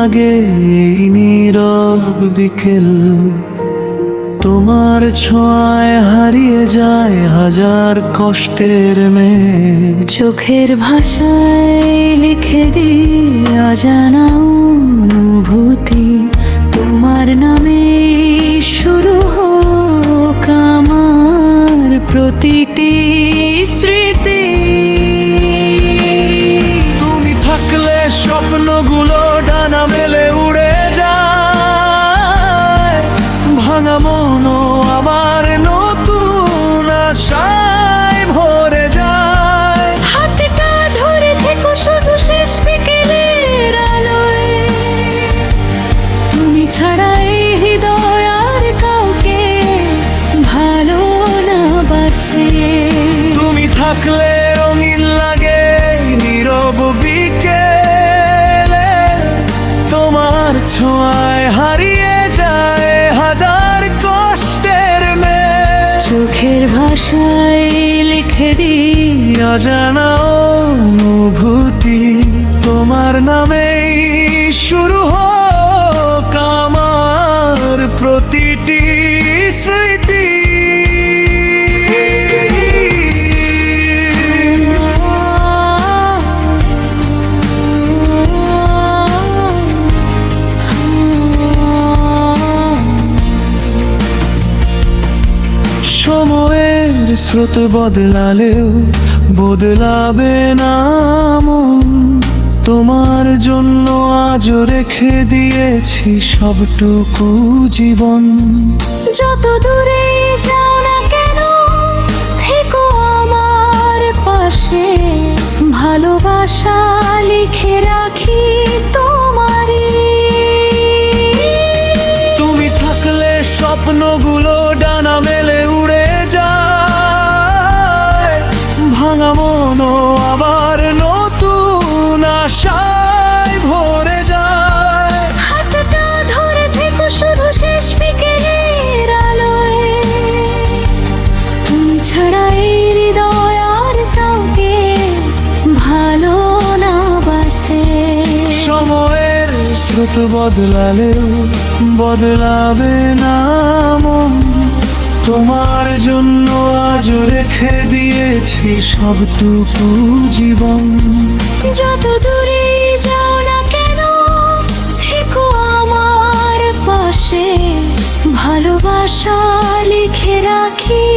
লাগে এই নীরব বিকেল, তোমার ছোঁয়ায় হারিয়ে যায় হাজার কষ্টের মেঘ। চোখের ভাষায় লিখে দিই অজানা অনুভূতি, তোমার নামে শুরু হোক আমার প্রতিটি স্মৃতি। তুমি থাকলে স্বপ্নগুলো ডানা মেলে উড়ে যায়, ভাঙা মনও আবার নতুন আশায় ভরে যায়। হাতটা ধরে থেকো শুধু শেষ বিকেলের আলোয়, তুমি ছাড়া এই হৃদয় আর কাউকে ভালো না বাসে। তুমি থাকলে রঙিন লাগে নীরব বিকেলে, তোমার ছোঁয়ায় হারিয়ে যায় হাজার কষ্টের মেঘ। চোখের ভাষায় লিখে দিই অজানা অনুভূতি, তোমার নামেই শুরু হোক আমার প্রতিটি স্মৃতি। সময়ের স্রোত বদলালেও বদলাবে না মন, তোমার জন্য আজও রেখে দিয়েছি সবটুকু জীবন। যত দূরে যাও না কেন থেকো আমার পাশে, ভালোবাসা লিখে রাখি তোমারই। তুমি থাকলে স্বপ্নগুলো ডানা মেলে উড়ে যায়, ভাঙা মনও আবার নতুন আশায় ভরে যায়। হাতটা ধরে থেকো শুধু শেষ বিকেলের আলোয়, তুমি ছাড়া এই হৃদয় আর কাউকে ভালো না বাসে। সময়ের স্রোত বদলালেও বদলাবে না মন, তোমার জন্য আজও রেখে দিয়েছি সবটুকু জীবন। যত দূরে যাও না কেন থেকো আমার পাশে, ভালোবাসা লিখে রাখি